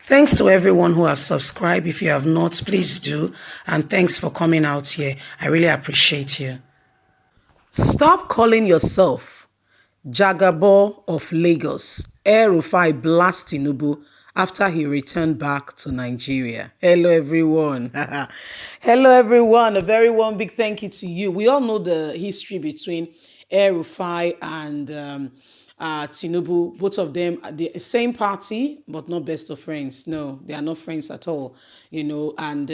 Thanks to everyone who have subscribed. If you have not, please do. And thanks for coming out here. I really appreciate you. Stop calling yourself Jagabo of Lagos. El-Rufai blast Tinubu after he returned back to Nigeria. Hello, everyone. Hello, everyone. A very warm big thank you to you. We all know the history between El-Rufai and Tinubu. Both of them are the same party, but not best of friends. No, they are not friends at all. And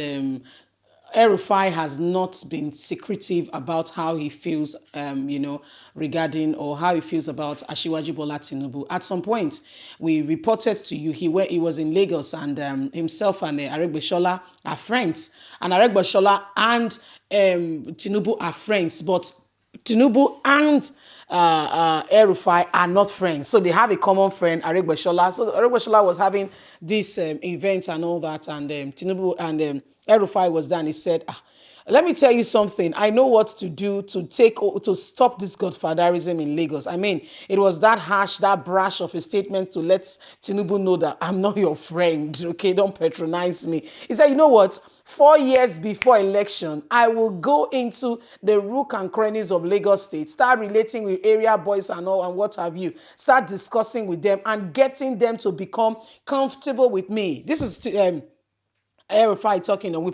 El-Rufai has not been secretive about how he feels, regarding or how he feels about Asiwaju Bola Tinubu. At some point, we reported to you he was in Lagos and himself and Aregbesola are friends. And Aregbesola and Tinubu are friends, but Tinubu and El-Rufai are not friends. So they have a common friend, Aregbesola. So Aregbesola was having this event and all that, and Tinubu and El-Rufai was there and he said, let me tell you something. I know what to do to stop this godfatherism in Lagos. I mean, it was that harsh, that brash of a statement to let Tinubu know that I'm not your friend. Okay, don't patronize me. He said, you know what? 4 years before election, I will go into the rook and crannies of Lagos State, start relating with area boys and all and what have you, start discussing with them and getting them to become comfortable with me. This is El-Rufai talking, and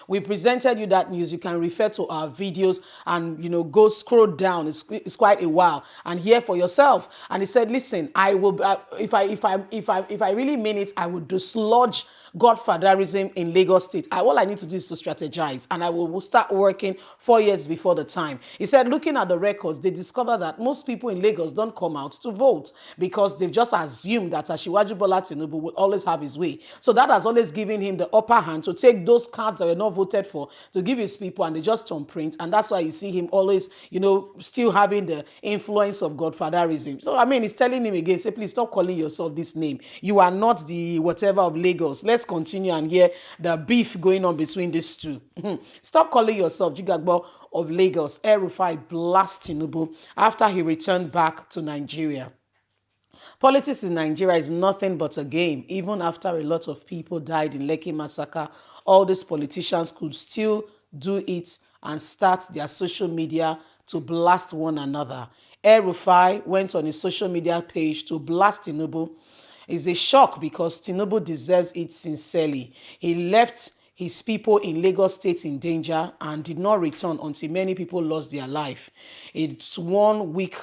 we presented you that news. You can refer to our videos and go scroll down. It's quite a while and hear for yourself. And he said, "Listen, I will if I really mean it, I will dislodge godfatherism in Lagos State. All I need to do is to strategize, and I will start working 4 years before the time." He said, looking at the records, they discover that most people in Lagos don't come out to vote because they've just assumed that Asiwaju Bola Tinubu will always have his way. So that has always given him the upper hand to take those cards that were not voted for to give his people, and they just turn print. And that's why you see him always, still having the influence of godfatherism. So I mean, he's telling him again, say, please stop calling yourself this name. You are not the whatever of Lagos. Let's continue and hear the beef going on between these two. Stop calling yourself Jigagbo of Lagos. El-Rufai blast Tinubu after he returned back to Nigeria. Politics in Nigeria is nothing but a game. Even after a lot of people died in Lekki massacre, all these politicians could still do it and start their social media to blast one another. El-Rufai went on his social media page to blast Tinubu. It's a shock because Tinubu deserves it sincerely. He left his people in Lagos State in danger and did not return until many people lost their life. It's 1 week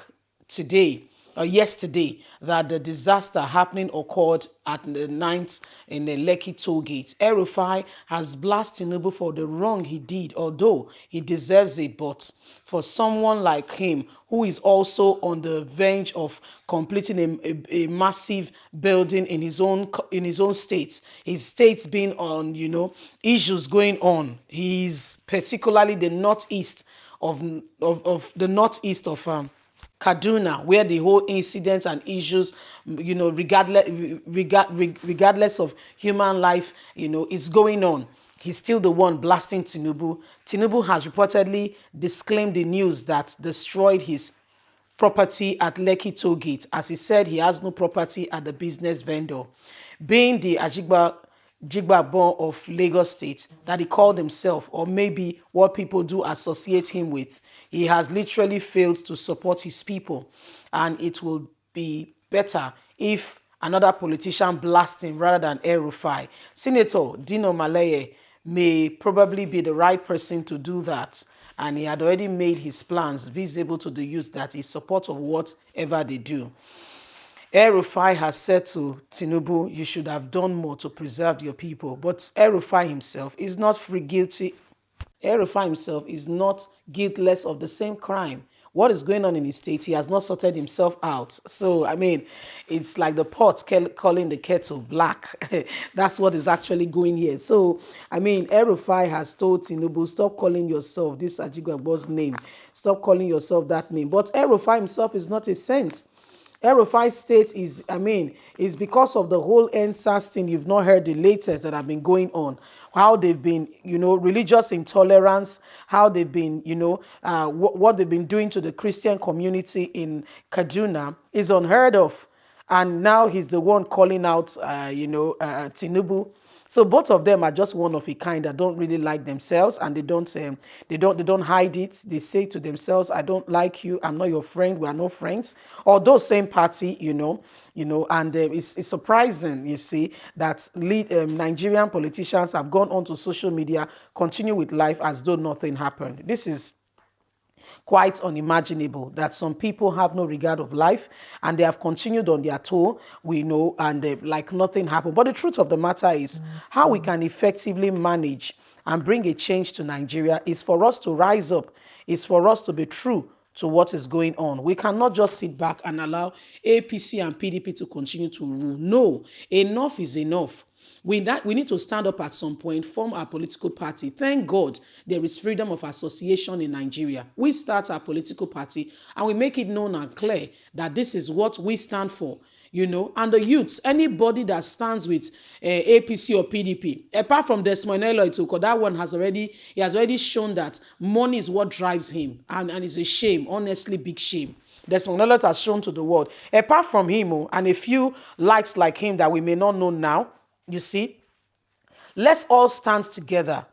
today yesterday that the disaster happening occurred at the 9th in the Lekki toll gate. El-Rufai has blasted Tinubu for the wrong he did, although he deserves it. But for someone like him, who is also on the verge of completing a massive building in his own state, his state being on issues going on, he's particularly the northeast of the northeast of Kaduna, where the whole incidents and issues, regardless of human life, is going on. He's still the one blasting Tinubu. Tinubu has reportedly disclaimed the news that destroyed his property at Lekki toll gate, as he said he has no property at the business vendor. Being the Jigbabon of Lagos State that he called himself, or maybe what people do associate him with, he has literally failed to support his people. And it will be better if another politician blasts him rather than El-Rufai. Senator Dino Maleye may probably be the right person to do that. And he had already made his plans visible to the youth that he supports of whatever they do. El-Rufai has said to Tinubu, you should have done more to preserve your people. But El-Rufai himself is not free guilty. El-Rufai himself is not guiltless of the same crime. What is going on in his state, he has not sorted himself out. So, I mean, it's like the pot calling the kettle black. That's what is actually going here. So, I mean, El-Rufai has told Tinubu, stop calling yourself this Ajigbabo's name. Stop calling yourself that name. But El-Rufai himself is not a saint. El-Rufai state is because of the whole NSAS thing. You've not heard the latest that have been going on, how they've been, religious intolerance, how they've been, what they've been doing to the Christian community in Kaduna is unheard of. and now he's the one calling out, Tinubu. So both of them are just one of a kind that don't really like themselves, and they don't hide it. They say to themselves, "I don't like you. I'm not your friend. We are not friends." Although same party, and it's surprising, you see, that Nigerian politicians have gone onto social media, continue with life as though nothing happened. This is quite unimaginable, that some people have no regard of life and they have continued on their tour, we know, and like nothing happened. But the truth of the matter is, how we can effectively manage and bring a change to Nigeria is for us to rise up, is for us to be true to what is going on. We cannot just sit back and allow APC and PDP to continue to rule. No, enough is enough. We need to stand up at some point, form our political party. Thank God there is freedom of association in Nigeria. We start our political party and we make it known and clear that this is what we stand for. And the youths, anybody that stands with APC or PDP, apart from Desmond Elliott, that one has already shown that money is what drives him, and it's a shame, honestly, big shame. Desmond Elliott has shown to the world. Apart from him, and a few likes like him that we may not know now, you see, let's all stand together.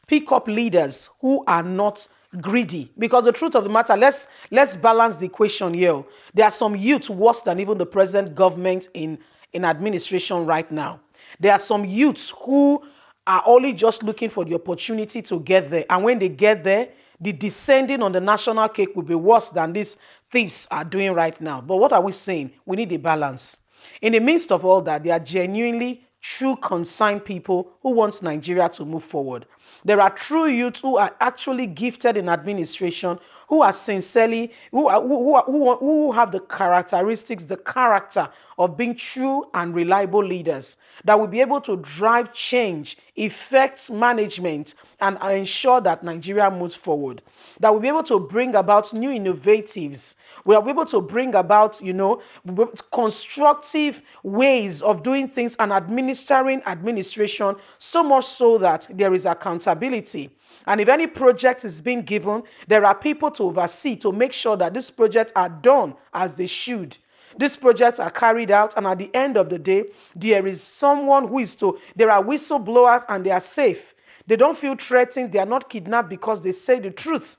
Pick up leaders who are not greedy. Because the truth of the matter, let's balance the equation here. There are some youth worse than even the present government in administration right now. There are some youths who are only just looking for the opportunity to get there. And when they get there, the descending on the national cake will be worse than these thieves are doing right now. But what are we saying? We need a balance. In the midst of all that, there are genuinely true concerned people who want Nigeria to move forward. There are true youths who are actually gifted in administration, who are sincerely, who have the characteristics, the character of being true and reliable leaders that will be able to drive change, effect management, and ensure that Nigeria moves forward. That will be able to bring about new innovatives. We are able to bring about, constructive ways of doing things and administering administration, so much so that there is accountability. And if any project is being given, there are people to oversee to make sure that these projects are done as they should. These projects are carried out, and at the end of the day, there is someone there are whistleblowers and they are safe. They don't feel threatened. They are not kidnapped because they say the truth.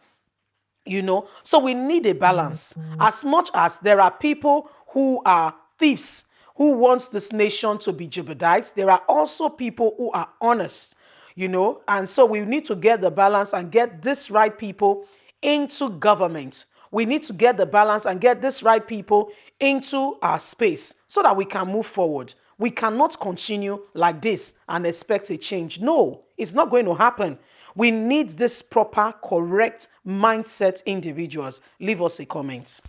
So we need a balance. As much as there are people who are thieves, who wants this nation to be jeopardized, there are also people who are honest, and so we need to get the balance and get this right people into government. We need to get the balance and get this right people into our space so that we can move forward. We cannot continue like this and expect a change. No, it's not going to happen. We need this proper, correct mindset individuals. Leave us a comment.